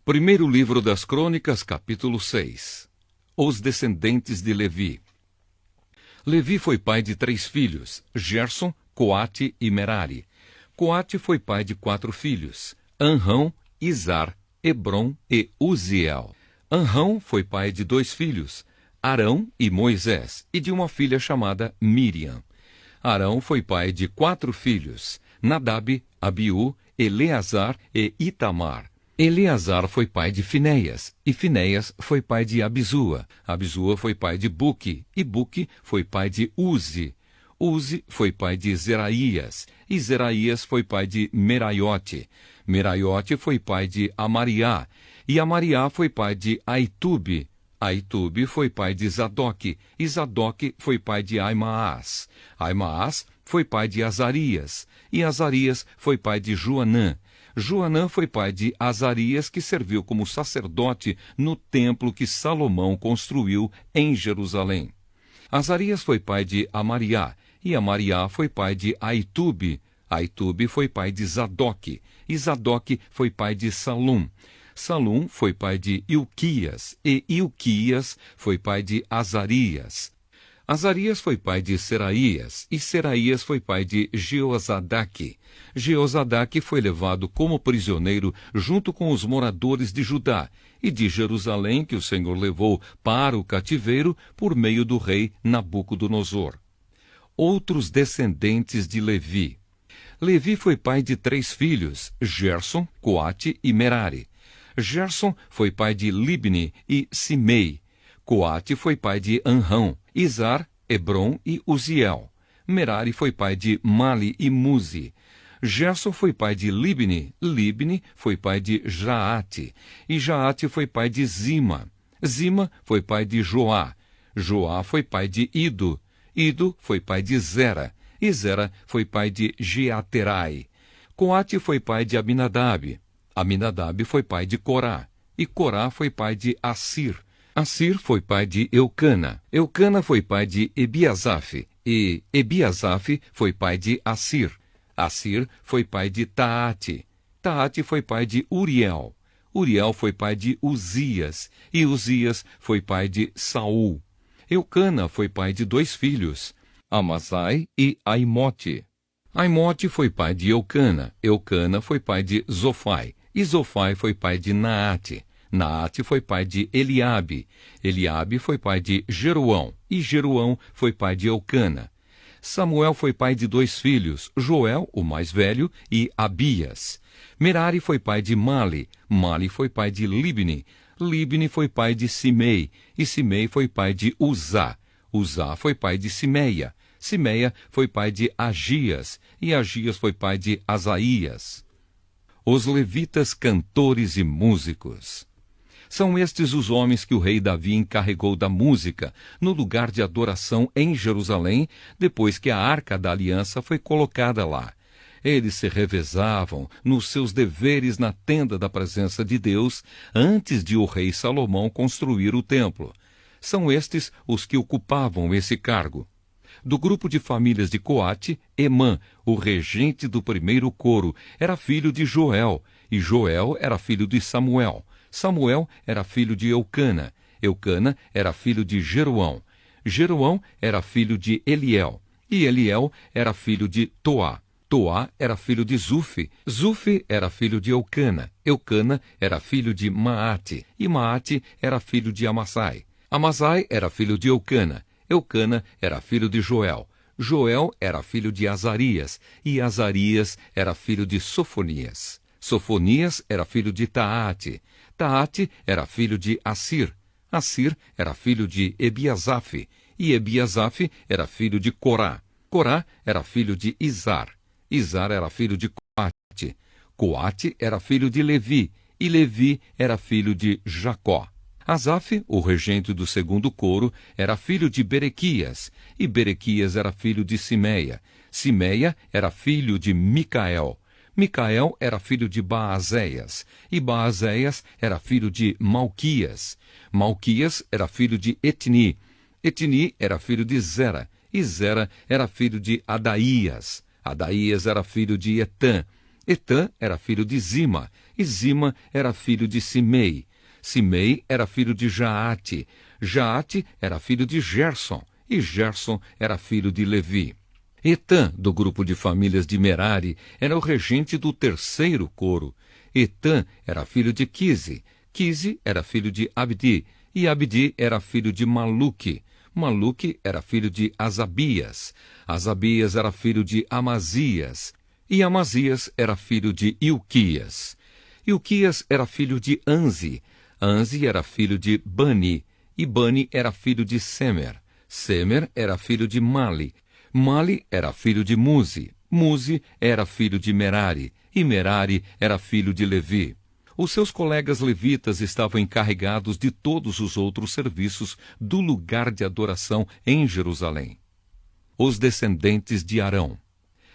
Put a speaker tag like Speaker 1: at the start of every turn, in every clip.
Speaker 1: Primeiro livro das Crônicas, capítulo 6. Os descendentes de Levi. Levi foi pai de 3 filhos, Gerson, Coate e Merari. Coate foi pai de 4 filhos, Anrão, Izar, Hebron e Uziel. Anrão foi pai de 2 filhos, Arão e Moisés, e de uma filha chamada Miriam. Arão foi pai de 4 filhos, Nadab, Abiú, Eleazar e Itamar. Eleazar foi pai de Finéias, e Finéias foi pai de Abisua. Abisua foi pai de Buque, e Buque foi pai de Uzi. Uzi foi pai de Zeraías, e Zeraías foi pai de Meraiote. Meraiote foi pai de Amariá, e Amariá foi pai de Aitube. Aitube foi pai de Zadoque, e Zadoque foi pai de Aimaas. Aimaas foi pai de Azarias, e Azarias foi pai de Joanã. Joanã foi pai de Azarias, que serviu como sacerdote no templo que Salomão construiu em Jerusalém. Azarias foi pai de Amariá, e Amariá foi pai de Aitube. Aitube foi pai de Zadoque, e Zadoque foi pai de Salum. Salum foi pai de Ilquias, e Ilquias foi pai de Azarias. Azarias foi pai de Seraías, e Seraías foi pai de Jeozadaque. Jeozadaque foi levado como prisioneiro junto com os moradores de Judá e de Jerusalém, que o Senhor levou para o cativeiro por meio do rei Nabucodonosor. Outros descendentes de Levi. Levi foi pai de 3 filhos, Gerson, Coate e Merari. Gerson foi pai de Libni e Simei. Coate foi pai de Anrão, Izar, Hebron e Uziel. Merari foi pai de Mali e Muzi. Gerson foi pai de Libni. Libni foi pai de Jaate. E Jaate foi pai de Zima. Zima foi pai de Joá. Joá foi pai de Ido. Ido foi pai de Zera. E Zera foi pai de Jeaterai. Coate foi pai de Aminadab. Aminadab foi pai de Corá. E Corá foi pai de Assir. Assir foi pai de Eucana. Eucana foi pai de Ebiasaf. E Ebiasaf foi pai de Assir. Assir foi pai de Taate. Taate foi pai de Uriel. Uriel foi pai de Uzias. E Uzias foi pai de Saul. Eucana foi pai de 2 filhos, Amasai e Aimote. Aimote foi pai de Eucana. Eucana foi pai de Zofai. E Zofai foi pai de Naate. Naate foi pai de Eliabe. Eliabe foi pai de Jeroão. E Jeroão foi pai de Eucana. Samuel foi pai de 2 filhos, Joel, o mais velho, e Abias. Merari foi pai de Mali. Mali foi pai de Libni. Libni foi pai de Simei. E Simei foi pai de Uzá. Uzá foi pai de Simeia. Simeia foi pai de Agias. E Agias foi pai de Asaías. Os levitas, cantores e músicos. São estes os homens que o rei Davi encarregou da música no lugar de adoração em Jerusalém, depois que a Arca da Aliança foi colocada lá. Eles se revezavam nos seus deveres na tenda da presença de Deus antes de o rei Salomão construir o templo. São estes os que ocupavam esse cargo. Do grupo de famílias de Coate, Emã, o regente do primeiro coro, era filho de Joel, e Joel era filho de Samuel. Samuel era filho de Eucana. Eucana era filho de Jeroão. Jeroão era filho de Eliel. E Eliel era filho de Toá. Toá era filho de Zufi. Zufi era filho de Eucana. Eucana era filho de Maate. E Maate era filho de Amassai. Amassai era filho de Eucana. Eucana era filho de Joel. Joel era filho de Azarias. E Azarias era filho de Sofonias. Sofonias era filho de Taate. Taate era filho de Assir. Assir era filho de Ebiasaf. E Ebiasaf era filho de Corá. Corá era filho de Izar. Izar era filho de Coate. Coate era filho de Levi. E Levi era filho de Jacó. Asaf, o regente do segundo coro, era filho de Berequias. E Berequias era filho de Simeia. Simeia era filho de Micael. Micael era filho de Baazéias, e Baazéias era filho de Malquias. Malquias era filho de Etni. Etni era filho de Zera, e Zera era filho de Adaías. Adaías era filho de Etã. Etã era filho de Zima, e Zima era filho de Simei. Simei era filho de Jaate. Jaate era filho de Gerson, e Gerson era filho de Levi. Etã, do grupo de famílias de Merari, era o regente do terceiro coro. Etã era filho de Quise. Quise era filho de Abdi, e Abdi era filho de Maluque. Maluque era filho de Asabias. Asabias era filho de Amazias, e Amazias era filho de Ilquias. Ilquias era filho de Anzi. Anzi era filho de Bani, e Bani era filho de Semer. Semer era filho de Mali. Mali era filho de Muzi. Muzi era filho de Merari, e Merari era filho de Levi. Os seus colegas levitas estavam encarregados de todos os outros serviços do lugar de adoração em Jerusalém. Os descendentes de Arão.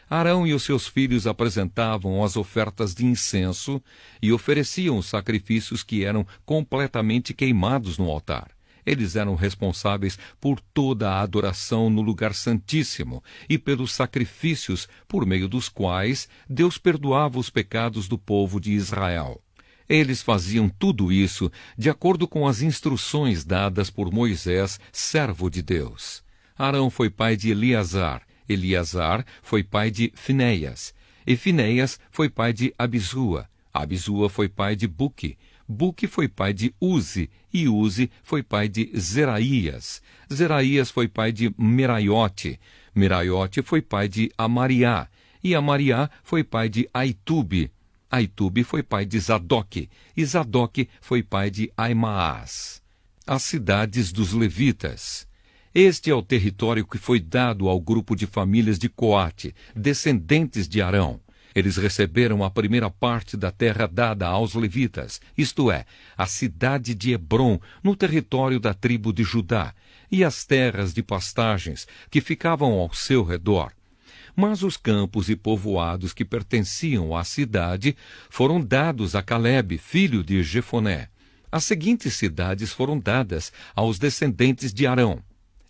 Speaker 1: Arão e os seus filhos apresentavam as ofertas de incenso e ofereciam os sacrifícios que eram completamente queimados no altar. Eles eram responsáveis por toda a adoração no lugar santíssimo e pelos sacrifícios por meio dos quais Deus perdoava os pecados do povo de Israel. Eles faziam tudo isso de acordo com as instruções dadas por Moisés, servo de Deus. Arão foi pai de Eleazar. Eleazar foi pai de Finéias. E Finéias foi pai de Abisua. Abisua foi pai de Buque. Buque foi pai de Uzi, e Uzi foi pai de Zeraías. Zeraías foi pai de Meraiote. Meraiote foi pai de Amariá, e Amariá foi pai de Aitube. Aitube foi pai de Zadoque, e Zadoque foi pai de Aimaas. As cidades dos levitas. Este é o território que foi dado ao grupo de famílias de Coate, descendentes de Arão. Eles receberam a primeira parte da terra dada aos levitas, isto é, a cidade de Hebrom, no território da tribo de Judá, e as terras de pastagens que ficavam ao seu redor. Mas os campos e povoados que pertenciam à cidade foram dados a Calebe, filho de Jefoné. As seguintes cidades foram dadas aos descendentes de Arão: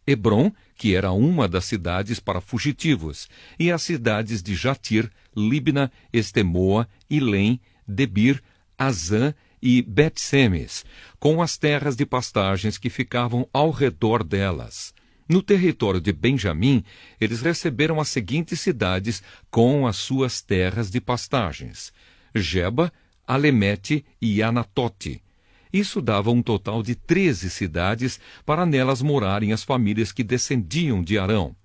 Speaker 1: Hebrom, que era uma das cidades para fugitivos, e as cidades de Jatir, Libna, Estemoa, Ilém, Debir, Azã e Bet-Semes, com as terras de pastagens que ficavam ao redor delas. No território de Benjamim, eles receberam as seguintes cidades com as suas terras de pastagens: Geba, Alemete e Anatote. Isso dava um total de 13 cidades para nelas morarem as famílias que descendiam de Arão.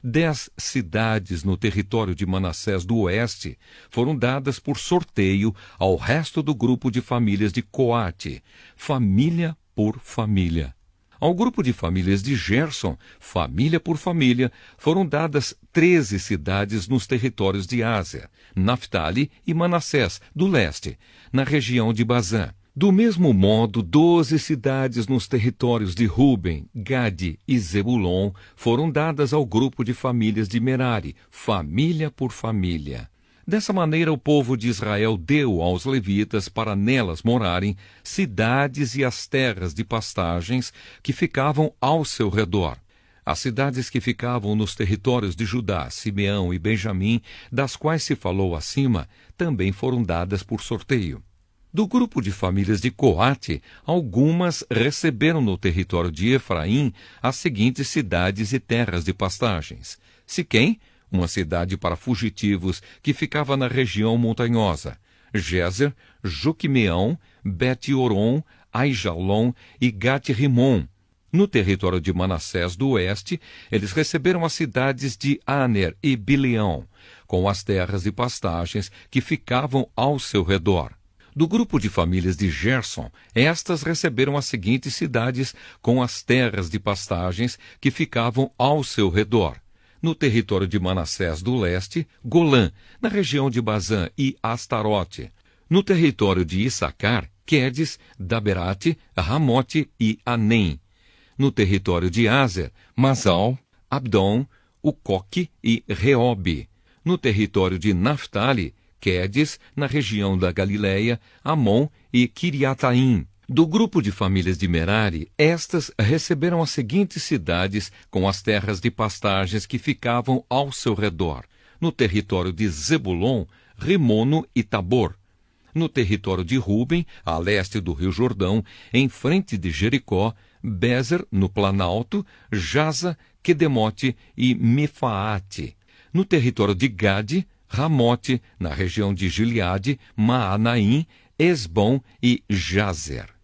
Speaker 1: 10 cidades no território de Manassés do oeste foram dadas por sorteio ao resto do grupo de famílias de Coate, família por família. Ao grupo de famílias de Gerson, família por família, foram dadas 13 cidades nos territórios de Ásia, Naftali e Manassés, do leste, na região de Bazã. Do mesmo modo, 12 cidades nos territórios de Ruben, Gade e Zebulon foram dadas ao grupo de famílias de Merari, família por família. Dessa maneira, o povo de Israel deu aos levitas, para nelas morarem, cidades e as terras de pastagens que ficavam ao seu redor. As cidades que ficavam nos territórios de Judá, Simeão e Benjamim, das quais se falou acima, também foram dadas por sorteio. Do grupo de famílias de Coate, algumas receberam no território de Efraim as seguintes cidades e terras de pastagens: Siquém, uma cidade para fugitivos que ficava na região montanhosa; Gézer, Joquimeão, Bet-Oron, Aijalon e Gat-Rimon. No território de Manassés do oeste, eles receberam as cidades de Aner e Bileão, com as terras de pastagens que ficavam ao seu redor. Do grupo de famílias de Gerson, estas receberam as seguintes cidades com as terras de pastagens que ficavam ao seu redor. No território de Manassés do leste, Golã, na região de Bazã e Astarote. No território de Issacar, Quedes, Daberate, Ramote e Anem. No território de Azer, Masal, Abdon, Ucoque e Reobe. No território de Naftali, Quedes, na região da Galileia, Amon e Quiriataim. Do grupo de famílias de Merari, estas receberam as seguintes cidades com as terras de pastagens que ficavam ao seu redor. No território de Zebulon, Rimono e Tabor. No território de Ruben, a leste do rio Jordão, em frente de Jericó, Bezer, no Planalto, Jaza, Quedemote e Mefaate. No território de Gade, Ramote, na região de Gileade, Maanaim, Esbom e Jazer.